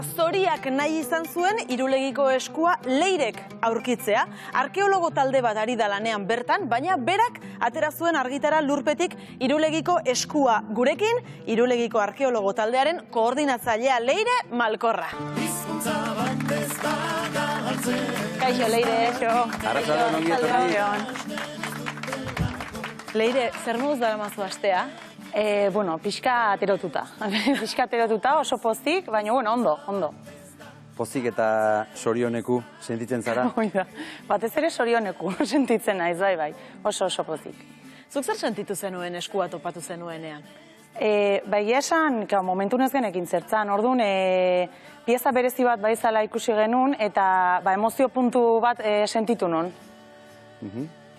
Zoriak nahi izan zuen Irulegiko eskua Leirek aurkitzea. Arkeologo talde bat ari da lanean bertan, baina berak atera zuen argitara lurpetik Irulegiko eskua. Gurekin, Irulegiko arkeologo taldearen koordinatzailea Leire Malkorra. Kaixo, Leire, Arratsaldeon, ongi etorri. Leire, zer moduz daramazu astea? Bueno, pixka aterotuta. Pixka aterotuta, oso pozik, baina, bueno, ondo. Pozik eta sorioneku sentitzen zara? Oida, batez ere sorioneku sentitzen naiz, bai, oso pozik. Zuk zer sentitu zenuen eskua topatu zenuenean? Bai, esan, momentu ez genekin zertzan, orduan, pieza berezi bat baizala ikusi genuen, eta emozio puntu bat sentitu non.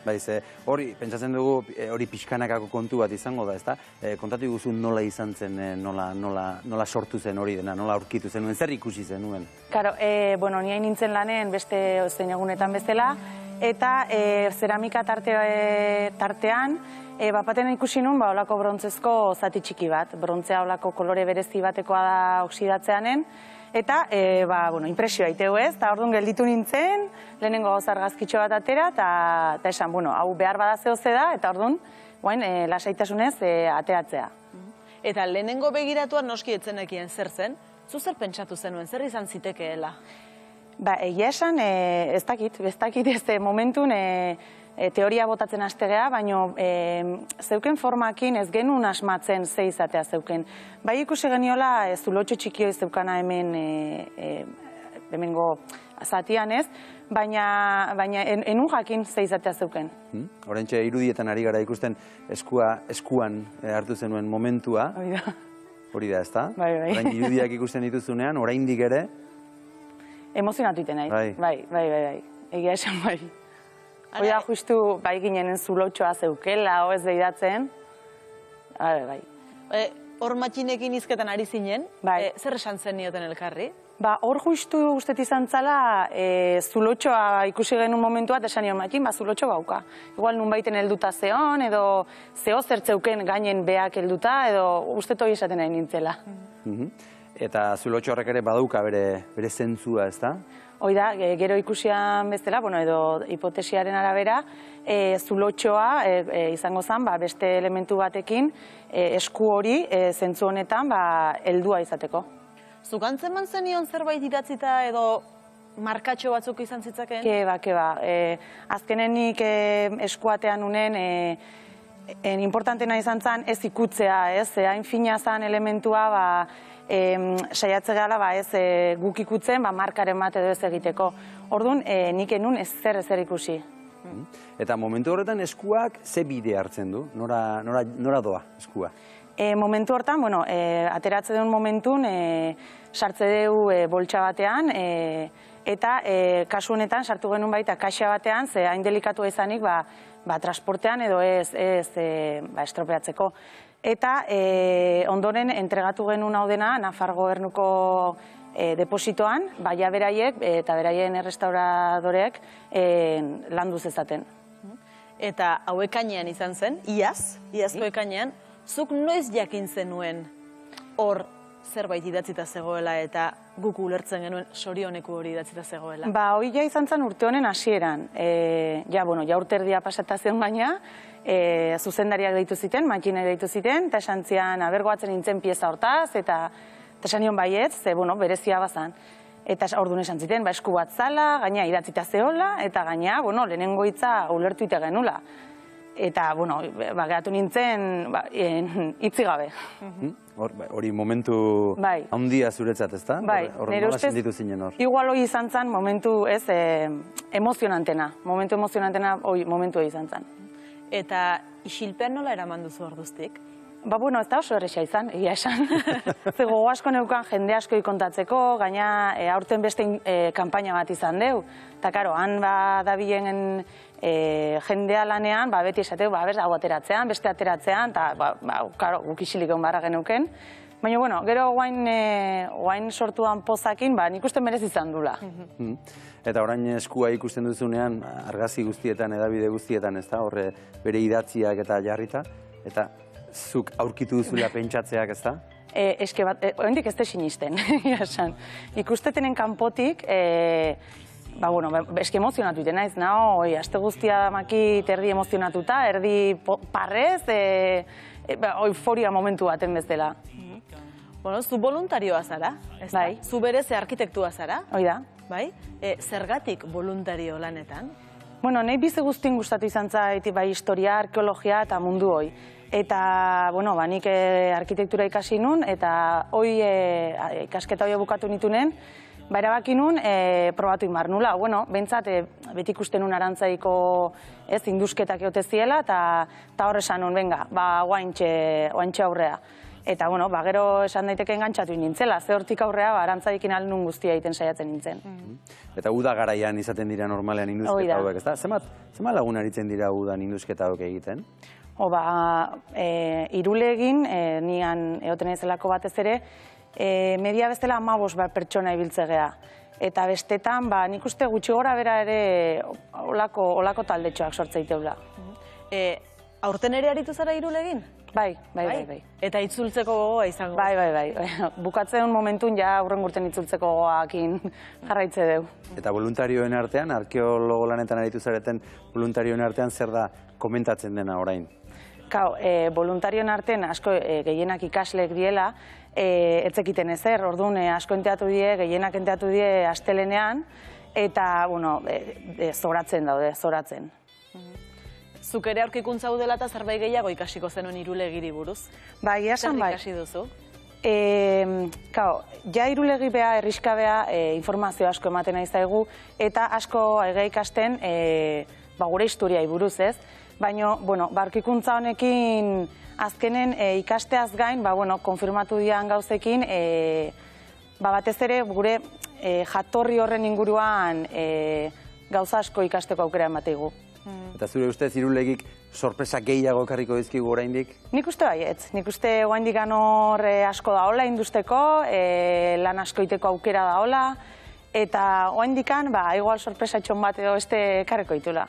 Baiz, hori, pentsatzen dugu, hori pixkanakako kontu bat izango da, ezta? Kontatu iguzu nola izan zen, nola sortu zen hori dena, nola aurkitu zenuen, zer ikusi zenuen? Karo, bueno, ni hain nintzen lanen beste zein egunetan bezala, eta zeramika tartean, bapaten ikusi nun, olako brontzezko zati txiki bat, brontzea olako kolore berezi batekoa da oksidatzeanen, eta, impresioa iteu ez, eta orduan gelditu nintzen, lehenengo argazkitxo bat atera, eta esan, hau behar bada zehose da, eta orduan, lasaitasunez ateratzea. Eta lehenengo begiratuan noski etzenekien zer zen, zu zer pentsatu zenuen, zer izan zitekeela? Egia esan, ez dakit, ez momentun teoria botatzen hastegea, baina zeuken formakin ez genuen asmatzen ze izatea zeuken. Bai ikusi geniola zulotxo txikioi zeukana hemengo zatian ez, baina enun jakin ze izatea zeuken. Oraintxe irudietan ari gara ikusten eskuan hartu zenuen momentua. Hori da, ezta? Bai. Orain irudiak ikusten dituzunean, oraindik ere? Emozionatu iten nahi. Bai. Egia esan bai. Hoi da justu bai ginenen zulotxoa zeukela, ez behidatzen. Bai. Hor matxinekin izketan ari zinen, zer esan zen nioten elkarri? Hor justu ustet izan zala zulotxoa ikusi genuen momentua, esan nion matxin, zulotxo bauka. Igual nun baiten helduta zeon, edo zeo zertzeuken gainen beak helduta, edo ustet hori esaten nahi nintzela. Eta zulotxo horrek ere badauka bere zentzua, ez da? Hoi da, gero ikusian bezala, edo hipotesiaren arabera, zulotxoa izango zen beste elementu batekin esku hori zentzu honetan heldua izateko. Zuk antzeman zenion zerbait idatzita edo markatxo batzuk izan zitzaken? Keba. Azkenenik eskuatean unen importantena izan zen ez ikutzea, ez? Hain fina zen elementua, saiatze gala ez guk ikutzen markaren bat edo ez egiteko. Orduan, nik enun ez zer ikusi. Eta momentu horretan eskuak ze bide hartzen du? Nora doa eskua? Momentu horretan, ateratze duen momentun, sartze deu boltsa batean, eta kasu honetan sartu genuen baita kaxa batean, ze hain delikatu izanik transportean edo ez estropeatzeko. Eta ondoren entregatu genuen hau dena Nafar gobernuko depositoan, beraiek eta beraien errestauradoreek landuz ezaten. Eta hau ekainean izan zen, iazko ekainean, zuk noiz jakin zenuen hor zerbait idatzita zegoela eta guk ulertzen genuen sorioneku hori idatzita zegoela? Hoi ja izan zen urte honen hasieran. Ja urte erdia pasatazion baina, zuzendariak deitu ziten, matxinek deitu ziten, eta esan zian, abergoatzen nintzen pieza hortaz, eta esan nion baietz, berezia bazan. Eta orduan esan ziten, esku bat zala, gaina idatzita zehola, eta gaina, lehenengo hitza ulertu ite genula. Eta, geratu nintzen, hitzi gabe. Hori momentu handia zuretzat, ez da? Bai, nire ustez, igual hori izan zen momentu emozionantena. Momentu emozionantena momentu izan zen. Eta isilpean nola eraman duzu orduztik? Ez da oso erresa izan, egia esan. Gogo asko neukan jende asko ikontatzeko, gaina aurten beste kanpaina bat izan deu. Eta, karo, han dabilen jendea lanean, beti esateu, hau ateratzean, beste ateratzean, eta, karo, guk isilik egon barra geneuken. Baina, gero guain sortuan pozakin, nik uste merez izan dula. Eta orain eskua ikusten duzunean, argazki guztietan, edabide guztietan, ez da, horre bere idatziak eta jarrita, eta zuk aurkitu duzula pentsatzeak, ez da? eske bat, oraindik ez da sinisten, esan. Ikustetenen kanpotik, eske emozionatu iten naiz, aste guztia damakit erdi emozionatuta, erdi parrez, euforia momentu baten bezala. Bueno, zu voluntarioa zara, ez da? Bai. Zu berez arkitektua zara, Hoi da. bai? Zergatik voluntario lanetan? Bueno, nahi bizi guztin gustatu izan zait, bai historia, arkeologia eta mundu hoi. Eta, bueno, nik arkitektura ikasi nun, eta ikasketa hoi bukatu nitunen, erabaki nun, probatu inbar nula. Bueno, behintzat, beti ikusten nun arantzaiko indusketak egote ziela, eta hor esan nun, venga, oaintxe aurrea. Eta, bueno, gero esan daiteke engantzatu nintzela, ze hortik aurrea arantzaikin alnun guztia egiten saiatzen nintzen. Eta uda garaian izaten dira normalean indusketa hauek, ezta? Zenbat lagun aritzen dira udan indusketa hauek egiten? Irulegin, nian egoten ezelako batez ere, media bestela 15 pertsona ibiltze gea. Eta bestetan, nik uste gutxi gora bera ere olako taldetxoak sortzeiteula. Aurten ere aritu zara Irulegin? Bai. Eta itzultzeko gogoa izango? Bai. Bukatzen momentun ja aurren urten itzultzeko gogoakin jarraitze deu. Eta voluntarioen artean, arkeologo lanetan aritu zareten voluntarioen artean zer da komentatzen dena orain? Voluntarioen artean asko gehienak ikasleek diela, etzekiten ezer, orduan asko enteatu die, gehienak enteatu die astelenean, eta, zoratzen daude, zoratzen. Zuk ere aurkikuntza udela eta zerbait gehiago ikasiko zenuen Irulegiri buruz? Bai, esan bai. Zer ikasi duzu? Ja Irulegi bea, herriska bea, informazio asko ematen nahi zaigu, eta asko ege ikasten gure historiai buruz ez. Baina, aurkikuntza honekin azkenen ikasteaz gain, konfirmatu dian gauzekin, batez ere gure jatorri horren inguruan gauza asko ikasteko aukera emateigu. Eta zure ustez Irulegik sorpresa gehiago ekarriko dizkigu oraindik? Nik uste baietz. Nik uste oraindik hor asko daola industeko, lan asko iteko aukera daola, eta oraindik igual sorpresa txon bat edo beste ekarriko ditula.